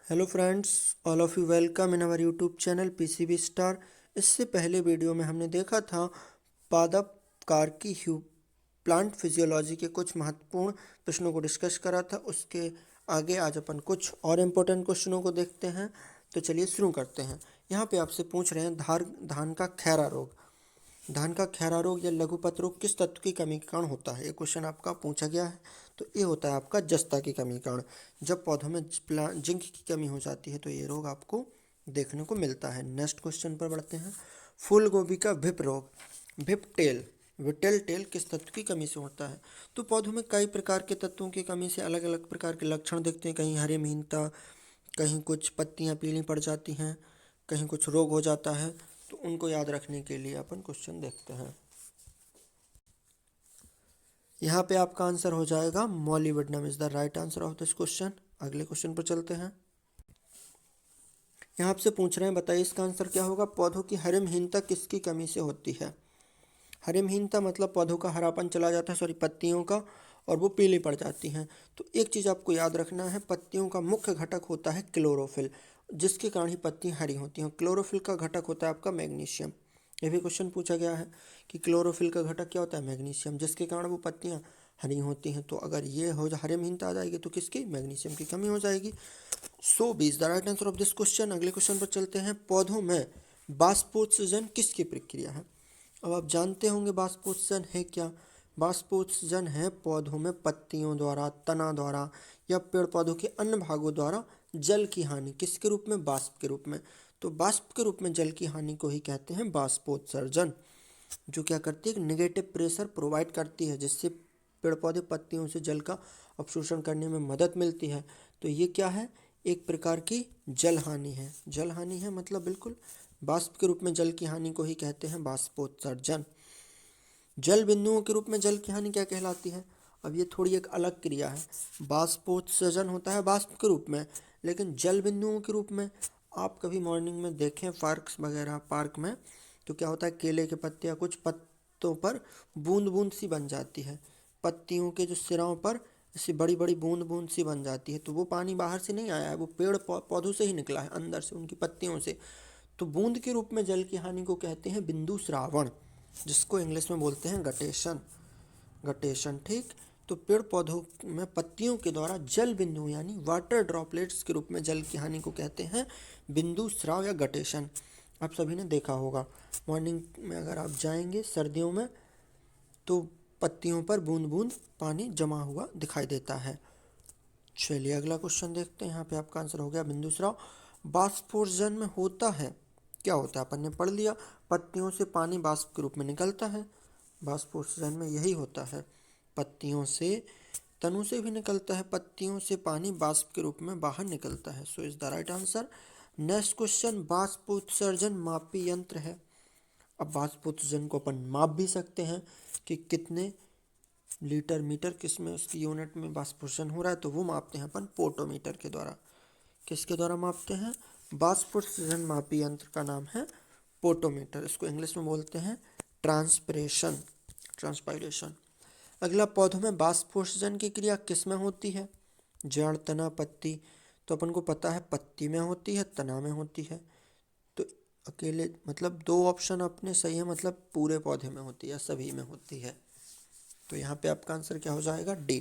Hello friends, all of you welcome in our YouTube channel PCB star. इससे पहले video में हमने देखा था पादप कार्की ह्यू प्लांट फिजियोलॉजी के कुछ महत्वपूर्ण प्रश्नों को डिस्कस करा था। उसके आगे आज अपन कुछ और इम्पोर्टेंट क्वेश्चनों को देखते हैं। तो चलिए शुरू करते हैं। यहाँ पे आपसे पूछ रहे हैं धान का खैरा रोग। धान का खैरा रोग या लघुपत्र रोग किस तत्व की कमी के कारण होता है? ये क्वेश्चन आपका पूछा गया है। तो ये होता है आपका जस्ता की कमी के कारण। जब पौधों में जिंक की कमी हो जाती है तो ये रोग आपको देखने को मिलता है। नेक्स्ट क्वेश्चन पर बढ़ते हैं। फूल गोभी का विप रोग, विप टेल, विटेल टेल किस तत्व की कमी से होता है? तो पौधों में कई प्रकार के तत्वों की कमी से अलग अलग प्रकार के लक्षण दिखते हैं। कहीं हरी महीनता, कहीं कुछ पत्तियां पीली पड़ जाती हैं, कहीं कुछ रोग हो जाता है। तो उनको याद रखने के लिए अपन क्वेश्चन देखते हैं। यहाँ पे आपका आंसर हो जाएगा molybdenum is the right answer of this question. अगले क्वेश्चन पर चलते हैं। यहाँ आपसे पूछ रहे हैं, बताइए इसका आंसर क्या होगा? पौधों की हरिमहीनता किसकी कमी से होती है? हरिमहीनता मतलब पौधों का हरापन चला जाता है, पत्तियों का, और वो पीली पड़ जाती हैं। तो एक चीज़ आपको याद रखना है, पत्तियों का मुख्य घटक होता है क्लोरोफिल, जिसके कारण ही पत्तियाँ हरी होती हैं। क्लोरोफिल का घटक होता है आपका मैग्नीशियम। ये भी क्वेश्चन पूछा गया है कि क्लोरोफिल का घटक क्या होता है? मैग्नीशियम, जिसके कारण वो पत्तियाँ हरी होती हैं। तो अगर ये हो हरिमहीनता आ जाएगी तो किसकी? मैग्नीशियम की कमी हो जाएगी। So B is the right answer of this question. अगले क्वेश्चन पर चलते हैं। पौधों में बाष्पोत्सर्जन किसकी प्रक्रिया है? अब आप जानते होंगे बाष्पोत्सर्जन है क्या। बाष्पोत्सर्जन है पौधों में पत्तियों द्वारा, तना द्वारा या पेड़ पौधों के अन्य भागों द्वारा जल की हानि, किसके रूप में? बाष्प के रूप में। तो बाष्प के रूप में जल की हानि को ही कहते हैं बाष्पोत्सर्जन, जो क्या करती है? एक नेगेटिव प्रेशर प्रोवाइड करती है, जिससे पेड़ पौधे पत्तियों से जल का अवशोषण करने में मदद मिलती है। तो ये क्या है? एक प्रकार की जल हानि है। जल हानि है मतलब बिल्कुल बाष्प के रूप में जल की हानि को ही कहते हैं बाष्पोत्सर्जन। जल बिंदुओं के रूप में जल की हानि क्या कहलाती है? अब ये थोड़ी एक अलग क्रिया है। बाष्पोत्सर्जन होता है बाष्प के रूप में, लेकिन जल बिंदुओं के रूप में आप कभी मॉर्निंग में देखें पार्क्स वगैरह, पार्क में, तो क्या होता है? केले के पत्ते या कुछ पत्तों पर बूंद बूंद सी बन जाती है। पत्तियों के जो सिरों पर ऐसी बड़ी बड़ी बूंद बूंद सी बन जाती है। तो वो पानी बाहर से नहीं आया है, वो पेड़ पौधों से ही निकला है, अंदर से, उनकी पत्तियों से। तो बूंद के रूप में जल की हानि को कहते हैं बिंदु श्रावण, जिसको इंग्लिश में बोलते हैं गटेशन। गटेशन, ठीक। तो पेड़ पौधों में पत्तियों के द्वारा जल बिंदु यानी वाटर ड्रॉपलेट्स के रूप में जल की हानि को कहते हैं बिंदु स्राव या गटेशन। आप सभी ने देखा होगा, मॉर्निंग में अगर आप जाएंगे सर्दियों में तो पत्तियों पर बूंद बूंद पानी जमा हुआ दिखाई देता है। चलिए अगला क्वेश्चन देखते हैं। यहाँ पे आपका आंसर हो गया बिंदु स्राव। बाष्पोत्सर्जन में होता है क्या? होता है, अपन ने पढ़ लिया, पत्तियों से पानी बाष्प के रूप में निकलता है। बाष्पोत्सर्जन में यही होता है, पत्तियों से, तनु से भी निकलता है, पत्तियों से पानी बाष्प के रूप में बाहर निकलता है। So is the right answer. Next question, बाष्पोत्सर्जन मापी यंत्र है। अब बाष्पोत्सर्जन को अपन माप भी सकते हैं कि कितने लीटर मीटर किस में उसकी यूनिट में बाष्पोत्सर्जन हो रहा है, तो वो मापते हैं अपन पोटोमीटर के द्वारा। किसके द्वारा मापते हैं? बाष्पोत्सर्जन मापी यंत्र का नाम है पोटोमीटर। इसको इंग्लिश में बोलते हैं ट्रांसपिरेशन, ट्रांसपायरेशन। अगला, पौधों में बाष्पोत्सर्जन की क्रिया किस में होती है? जड़, तना, पत्ती। तो अपन को पता है पत्ती में होती है, तना में होती है। तो अकेले मतलब दो ऑप्शन अपने सही है, मतलब पूरे पौधे में होती है, सभी में होती है। तो यहाँ पे आपका आंसर क्या हो जाएगा? डी,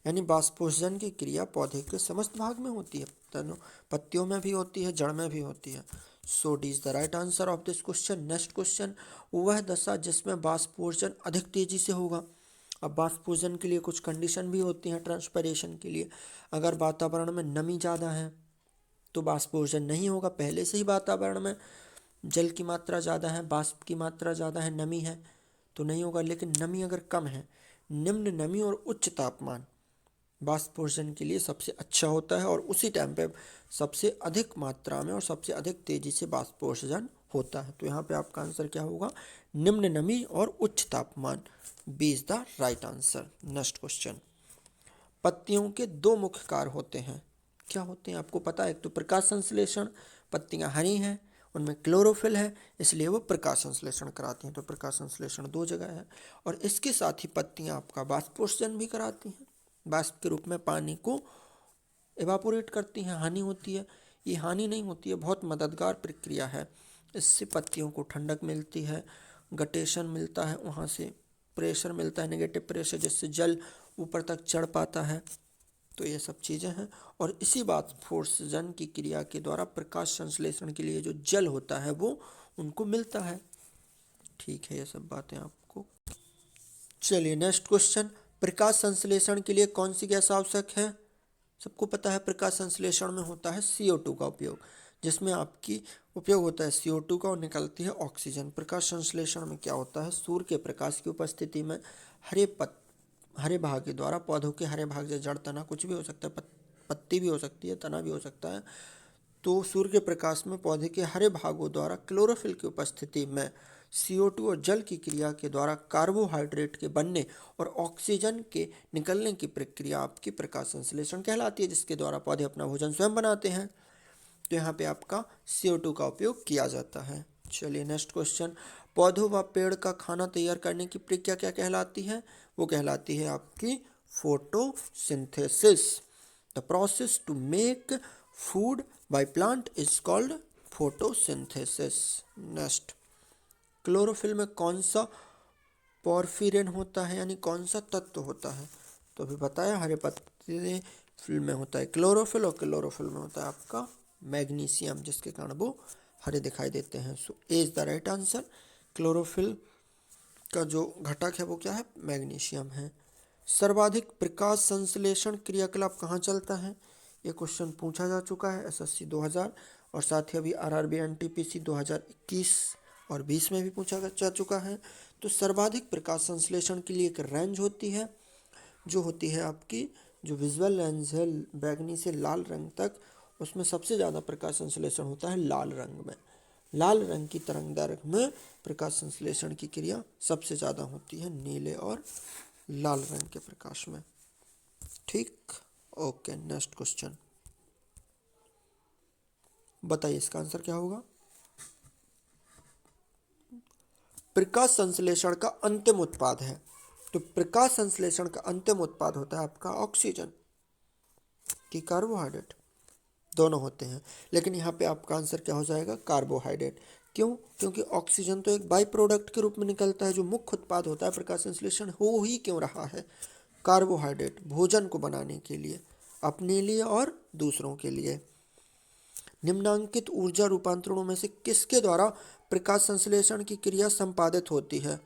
यानी बाष्पोत्सर्जन की क्रिया पौधे के समस्त भाग में होती है, तनु पत्तियों में भी होती है, जड़ में भी होती है। So D is the right answer of this question. Next question, वह दशा जिसमें बाष्पोत्सर्जन अधिक तेजी से होगा। अब बाष्पोत्सर्जन के लिए कुछ कंडीशन भी होती हैं ट्रांसपिरेशन के लिए। अगर वातावरण में नमी ज़्यादा है तो बाष्पोत्सर्जन नहीं होगा। पहले से ही वातावरण में जल की मात्रा ज़्यादा है, बाष्प की मात्रा ज़्यादा है, नमी है, तो नहीं होगा। लेकिन नमी अगर कम है, निम्न नमी और उच्च तापमान बाष्पोत्सर्जन के लिए सबसे अच्छा होता है, और उसी टाइम पे सबसे अधिक मात्रा में और सबसे अधिक तेजी से बाष्पोत्सर्जन होता है। तो यहाँ पे आपका आंसर क्या होगा? निम्न नमी और उच्च तापमान। B is the right answer. Next question, पत्तियों के दो मुख्य कार्य होते हैं। क्या होते हैं आपको पता है? एक तो प्रकाश संश्लेषण, पत्तियां हरी हैं, उनमें क्लोरोफिल है, इसलिए वो प्रकाश संश्लेषण कराती हैं। तो प्रकाश संश्लेषण दो जगह है। और इसके साथ ही पत्तियां आपका बाष्पोत्सर्जन भी कराती हैं, बाष्प के रूप में पानी को इवापोरेट करती हैं, हानि होती है। ये हानि नहीं होती है, बहुत मददगार प्रक्रिया है। इससे पत्तियों को ठंडक मिलती है, गटेशन मिलता है, वहाँ से प्रेशर मिलता है, नेगेटिव प्रेशर, जिससे जल ऊपर तक चढ़ पाता है। तो ये सब चीज़ें हैं। और इसी बात फोर्सजन की क्रिया के द्वारा प्रकाश संश्लेषण के लिए जो जल होता है वो उनको मिलता है। ठीक है, ये सब बातें आपको। चलिए नेक्स्ट क्वेश्चन, प्रकाश संश्लेषण के लिए कौन सी गैस आवश्यक है? सबको पता है प्रकाश संश्लेषण में होता है CO2 का उपयोग, जिसमें आपकी उपयोग होता है CO2 का और निकलती है ऑक्सीजन। प्रकाश संश्लेषण में क्या होता है, सूर्य के प्रकाश की उपस्थिति में हरे भाग के द्वारा, पौधों के हरे भाग से जड़, तना, कुछ भी हो सकता है, पत्ती भी हो सकती है, तना भी हो सकता है। तो सूर्य के प्रकाश में पौधे के हरे भागों द्वारा क्लोरोफिल की उपस्थिति में CO2 और जल की क्रिया के द्वारा कार्बोहाइड्रेट के बनने और ऑक्सीजन के निकलने की प्रक्रिया आपकी प्रकाश संश्लेषण कहलाती है, जिसके द्वारा पौधे अपना भोजन स्वयं बनाते हैं। तो यहाँ पे आपका CO2 का उपयोग किया जाता है। चलिए नेक्स्ट क्वेश्चन, पौधों व पेड़ का खाना तैयार करने की प्रक्रिया क्या कहलाती है? वो कहलाती है आपकी photosynthesis. The process to make food by plant is called photosynthesis. Next, chlorophyll में कौन सा पोर्फिरिन होता है, यानी कौन सा तत्व होता है? तो अभी बताया, हरे पत्ते फिल में होता है क्लोरोफिल, और क्लोरोफिल में होता है आपका मैग्नीशियम, जिसके कारण वो हरे दिखाई देते हैं। So A is the right answer. Chlorophyll का जो घटक है वो क्या है, मैग्नीशियम है। सर्वाधिक प्रकाश संश्लेषण क्रियाकलाप कहाँ चलता है? ये क्वेश्चन पूछा जा चुका है SSC 2000 और साथ ही अभी RRB NTPC 2021 और 20 में भी पूछा जा चुका है। तो सर्वाधिक प्रकाश संश्लेषण के लिए एक रेंज होती है, जो होती है आपकी, जो विजुअल रेंज है बैगनी से लाल रंग तक, उसमें सबसे ज़्यादा प्रकाश संश्लेषण होता है लाल रंग में। लाल रंग की तरंगदैर्घ्य में प्रकाश संश्लेषण की क्रिया सबसे ज़्यादा होती है नीले और लाल रंग के प्रकाश में। ठीक, ओके नेक्स्ट क्वेश्चन, बताइए इसका आंसर क्या होगा? प्रकाश संश्लेषण का अंतिम उत्पाद है, तो प्रकाश संश्लेषण का अंतिम उत्पाद होता है आपका ऑक्सीजन कि कार्बोहाइड्रेट, दोनों होते हैं। लेकिन यहाँ पे आपका आंसर क्या हो जाएगा, कार्बोहाइड्रेट। क्यों? क्योंकि ऑक्सीजन तो एक बाई प्रोडक्ट के रूप में निकलता है, जो मुख्य उत्पाद होता है प्रकाश संश्लेषण हो ही क्यों रहा है, कार्बोहाइड्रेट, भोजन को बनाने के लिए, अपने लिए और दूसरों के लिए। निम्नांकित ऊर्जा रूपांतरणों में से किसके द्वारा प्रकाश संश्लेषण की क्रिया संपादित होती है?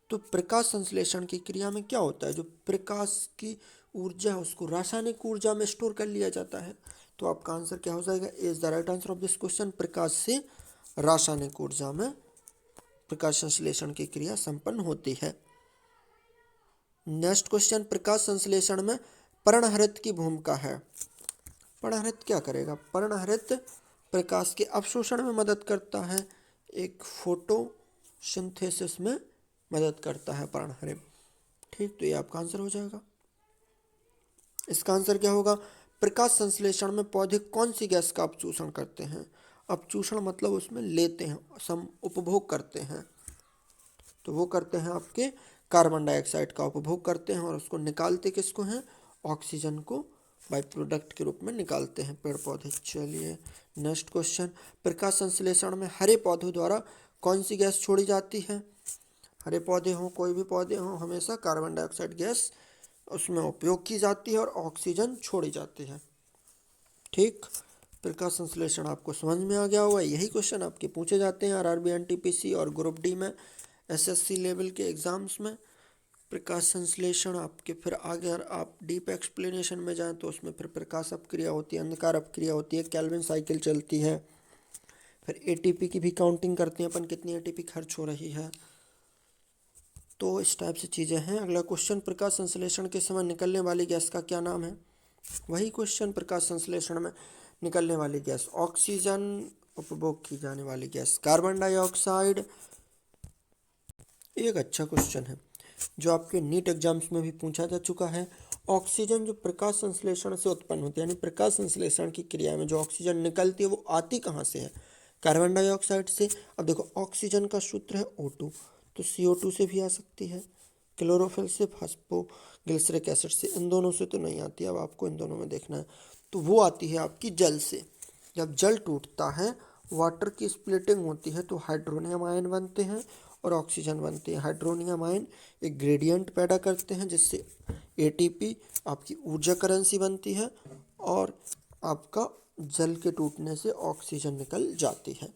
तो प्रकाश संश्लेषण की क्रिया में क्या होता है, जो प्रकाश की ऊर्जा है उसको रासायनिक ऊर्जा में स्टोर कर लिया जाता है। तो आपका आंसर क्या हो जाएगा, is the right answer of this question. प्रकाश से रासायनिक ऊर्जा में प्रकाश संश्लेषण की क्रिया संपन्न होती है। नेक्स्ट क्वेश्चन, प्रकाश संश्लेषण में पर्णहरित की भूमिका है। पर्णहरित क्या करेगा? पर्णहरित प्रकाश के अवशोषण में मदद करता है, एक फोटोसिंथेसिस में मदद करता है पर्णहरित। ठीक, तो ये आपका आंसर हो जाएगा। इसका आंसर क्या होगा, प्रकाश संश्लेषण में पौधे कौन सी गैस का अपचूषण करते हैं? अपचूषण मतलब उसमें लेते हैं, उपभोग करते हैं। तो वो करते हैं आपके कार्बन डाइऑक्साइड का उपभोग करते हैं, और उसको निकालते किसको हैं, ऑक्सीजन को बाई प्रोडक्ट के रूप में निकालते हैं पेड़ पौधे। चलिए नेक्स्ट क्वेश्चन, प्रकाश संश्लेषण में हरे पौधों द्वारा कौन सी गैस छोड़ी जाती है? हरे पौधे हों, कोई भी पौधे हों, हमेशा कार्बन डाइऑक्साइड गैस उसमें उपयोग की जाती है और ऑक्सीजन छोड़ी जाती है। ठीक, प्रकाश संश्लेषण आपको समझ में आ गया होगा। यही क्वेश्चन आपके पूछे जाते हैं RRB NTPC और ग्रुप डी में, SSC लेवल के एग्जाम्स में। प्रकाश संश्लेषण आपके फिर आगे अगर आप डीप एक्सप्लेनेशन में जाएं तो उसमें फिर प्रकाश अपक्रिया होती है, अंधकार अपक्रिया होती है, केल्विन साइकिल चलती है, फिर ATP की भी काउंटिंग करते हैं अपन, कितनी ATP खर्च हो रही है। तो इस टाइप से चीज़ें हैं। अगला क्वेश्चन, प्रकाश संश्लेषण के समय निकलने वाली गैस का क्या नाम है? वही क्वेश्चन, प्रकाश संश्लेषण में निकलने वाली गैस ऑक्सीजन, उपभोग की जाने वाली गैस कार्बन डाइऑक्साइड। एक अच्छा क्वेश्चन है जो आपके नीट एग्जाम्स में भी पूछा जा चुका है। ऑक्सीजन जो प्रकाश संश्लेषण से उत्पन्न होती है, यानी प्रकाश संश्लेषण की क्रिया में जो ऑक्सीजन निकलती है वो आती कहाँ से है? कार्बन डाइऑक्साइड से। अब देखो ऑक्सीजन का सूत्र है O2, तो CO2 से भी आ सकती है, क्लोरोफिल से, फास्फोग्लिसरिक एसिड से। इन दोनों से तो नहीं आती, अब आपको इन दोनों में देखना है। तो वो आती है आपकी जल से, जब जल टूटता है, वाटर की स्प्लिटिंग होती है तो हाइड्रोनियम आयन बनते हैं और ऑक्सीजन बनते हैं। हाइड्रोनियम आयन एक ग्रेडियंट पैदा करते हैं जिससे एटीपी आपकी ऊर्जा करेंसी बनती है और आपका जल के टूटने से ऑक्सीजन निकल जाती है।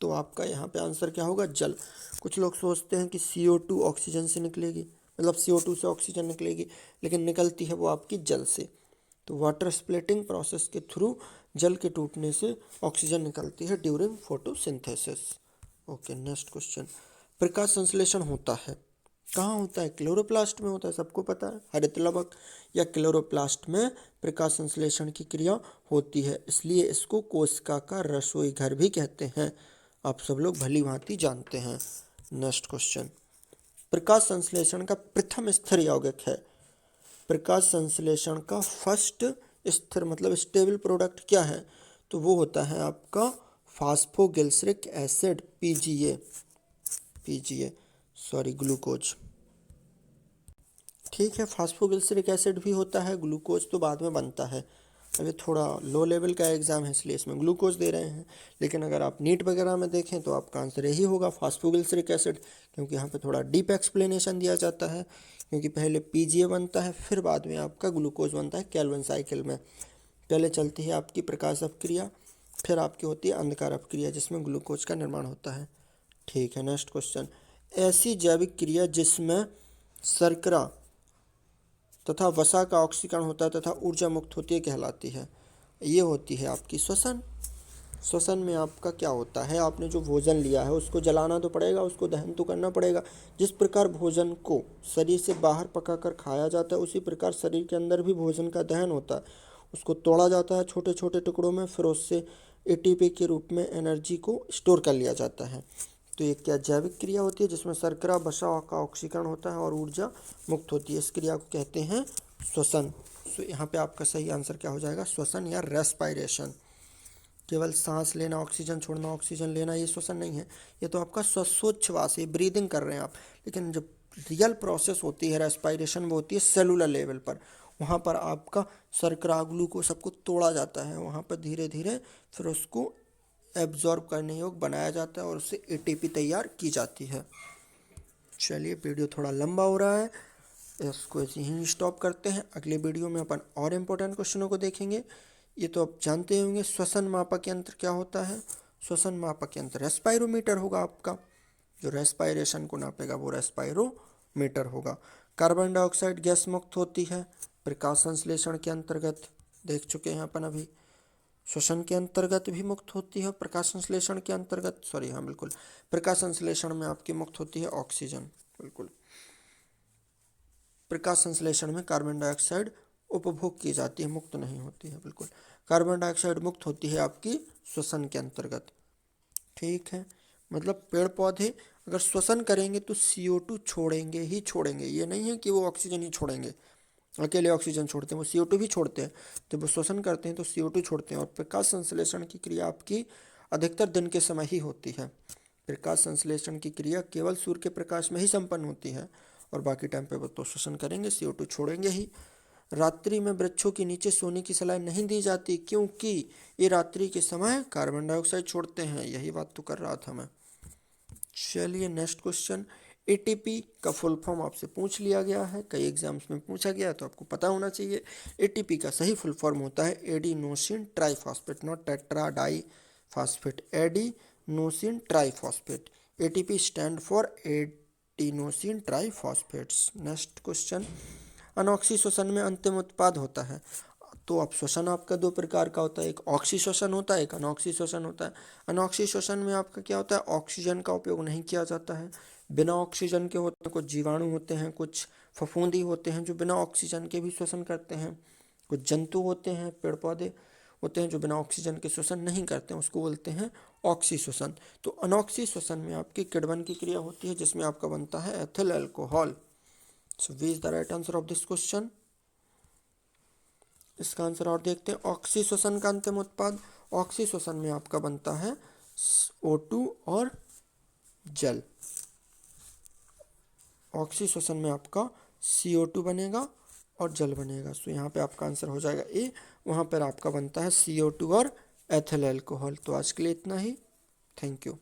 तो आपका यहाँ पे आंसर क्या होगा? जल। कुछ लोग सोचते हैं कि CO2 ऑक्सीजन से निकलेगी, मतलब CO2 से ऑक्सीजन निकलेगी, लेकिन निकलती है वो आपकी जल से। तो वाटर स्प्लिटिंग प्रोसेस के थ्रू जल के टूटने से ऑक्सीजन निकलती है during photosynthesis. Okay, next question. प्रकाश संश्लेषण होता है कहाँ होता है? क्लोरोप्लास्ट में होता है, सबको पता है। हरित लवक या क्लोरोप्लास्ट में प्रकाश संश्लेषण की क्रिया होती है, इसलिए इसको कोशिका का रसोई घर भी कहते हैं। आप सब लोग भली भांति जानते हैं। Next question. प्रकाश संश्लेषण का प्रथम स्थिर यौगिक है। प्रकाश संश्लेषण का फर्स्ट स्थिर मतलब स्टेबल प्रोडक्ट क्या है? तो वो होता है आपका फास्फोग्लिसरिक एसिड, ग्लूकोज। ठीक है, फास्फोग्लिसरिक एसिड भी होता है, ग्लूकोज तो बाद में बनता है। अभी थोड़ा लो लेवल का एग्जाम है इसलिए इसमें ग्लूकोज दे रहे हैं, लेकिन अगर आप नीट वगैरह में देखें तो आपका आंसर यही होगा, फास्फोग्लिसरिक एसिड, क्योंकि यहाँ पे थोड़ा डीप एक्सप्लेनेशन दिया जाता है। क्योंकि पहले PGA बनता है, फिर बाद में आपका ग्लूकोज बनता है केल्विन साइकिल में। पहले चलती है आपकी प्रकाश अपक्रिया, फिर आपकी होती है अंधकार अपक्रिया जिसमें ग्लूकोज का निर्माण होता है। ठीक है, नेक्स्ट क्वेश्चन। ऐसी जैविक क्रिया जिसमें शर्करा तथा वसा का ऑक्सीकरण होता है तथा ऊर्जा मुक्त होती है कहलाती है। ये होती है आपकी श्वसन। श्वसन में आपका क्या होता है? आपने जो भोजन लिया है उसको जलाना तो पड़ेगा, उसको दहन तो करना पड़ेगा। जिस प्रकार भोजन को शरीर से बाहर पकाकर खाया जाता है, उसी प्रकार शरीर के अंदर भी भोजन का दहन होता है। उसको तोड़ा जाता है छोटे छोटे टुकड़ों में, फिर उससे ATP के रूप में एनर्जी को स्टोर कर लिया जाता है। तो ये क्या जैविक क्रिया होती है जिसमें शर्करा वसा का ऑक्सीकरण होता है और ऊर्जा मुक्त होती है। इस क्रिया को कहते हैं श्वसन। तो यहाँ पे आपका सही आंसर क्या हो जाएगा? श्वसन या रेस्पायरेशन। केवल सांस लेना, ऑक्सीजन छोड़ना, ऑक्सीजन लेना, ये श्वसन नहीं है, ये तो आपका श्वासोच्छ्वास है, ब्रीदिंग कर रहे हैं आप। लेकिन जब रियल प्रोसेस होती है रेस्पायरेशन, वो होती है सेलुलर लेवल पर। वहाँ पर आपका शर्करा ग्लूकोज सबको तोड़ा जाता है, वहाँ पर धीरे धीरे फिर उसको एब्जॉर्ब करने योग्य बनाया जाता है और उससे ATP तैयार की जाती है। चलिए, वीडियो थोड़ा लंबा हो रहा है, इसको ऐसे ही स्टॉप करते हैं। अगले वीडियो में अपन और इम्पोर्टेंट क्वेश्चनों को देखेंगे। ये तो आप जानते होंगे। श्वसन मापक यंत्र क्या होता है? श्वसन मापक यंत्र रेस्पायरोमीटर होगा आपका। जो रेस्पायरेशन को नापेगा वो रेस्पायरोमीटर होगा। कार्बन डाइऑक्साइड गैस मुक्त होती है प्रकाश संश्लेषण के अंतर्गत, देख चुके हैं अपन अभी। श्वसन के अंतर्गत भी मुक्त होती है, प्रकाश संश्लेषण के अंतर्गत, सॉरी हाँ बिल्कुल, प्रकाश संश्लेषण में आपकी मुक्त होती है ऑक्सीजन। बिल्कुल, प्रकाश संश्लेषण में कार्बन डाइऑक्साइड उपभोग की जाती है, मुक्त नहीं होती है। बिल्कुल, कार्बन डाइऑक्साइड मुक्त होती है आपकी श्वसन के अंतर्गत। ठीक है, मतलब पेड़ पौधे अगर श्वसन करेंगे तो CO2 छोड़ेंगे ही छोड़ेंगे, ये नहीं है कि वो ऑक्सीजन ही छोड़ेंगे, अकेले ऑक्सीजन छोड़ते हैं, वो CO2 भी छोड़ते हैं। जब वो श्वसन करते हैं तो CO2 छोड़ते हैं। और प्रकाश संश्लेषण की क्रिया आपकी अधिकतर दिन के समय ही होती है। प्रकाश संश्लेषण की क्रिया केवल सूर्य के प्रकाश में ही संपन्न होती है, और बाकी टाइम पे वो तो श्वसन करेंगे, CO2 छोड़ेंगे ही। रात्रि में वृक्षों के नीचे सोने की सलाह नहीं दी जाती, क्योंकि ये रात्रि के समय कार्बन डाइऑक्साइड छोड़ते हैं। यही बात तो कर रहा था मैं। चलिए, नेक्स्ट क्वेश्चन। ATP का फुल फॉर्म आपसे पूछ लिया गया है, कई एग्जाम्स में पूछा गया, तो आपको पता होना चाहिए। ATP का सही फुल फॉर्म होता है adenosine triphosphate, not tetra di phosphate, adenosine triphosphate. ATP stand for adenosine triphosphates. Next question. अनॉक्सी श्वसन में अंतिम उत्पाद होता है। तो अब श्वसन आपका दो प्रकार का होता है, एक ऑक्सी श्वसन होता है, एक अनॉक्सी श्वसन होता है। अनॉक्सी श्वसन में आपका क्या होता है? ऑक्सीजन का उपयोग नहीं किया जाता है, बिना ऑक्सीजन के होते हैं। कुछ जीवाणु होते हैं, कुछ फफूंदी होते हैं जो बिना ऑक्सीजन के भी श्वसन करते हैं। कुछ जंतु होते हैं, पेड़ पौधे होते हैं जो बिना ऑक्सीजन के श्वसन नहीं करते हैं, उसको बोलते हैं ऑक्सी श्वसन। तो अनॉक्सी श्वसन में आपकी किण्वन की क्रिया होती है जिसमें आपका बनता है ethyl alcohol. So B is the right answer of this question. इसका आंसर और देखते हैं। ऑक्सी श्वसन का अंतिम उत्पाद, ऑक्सी श्वसन में आपका बनता है O2 और जल। ऑक्सी श्वसन में आपका CO2 बनेगा और जल बनेगा। सो यहाँ पे आपका आंसर हो जाएगा ए, वहाँ पर आपका बनता है CO2 और एथिल अल्कोहल। तो आज के लिए इतना ही। Thank you.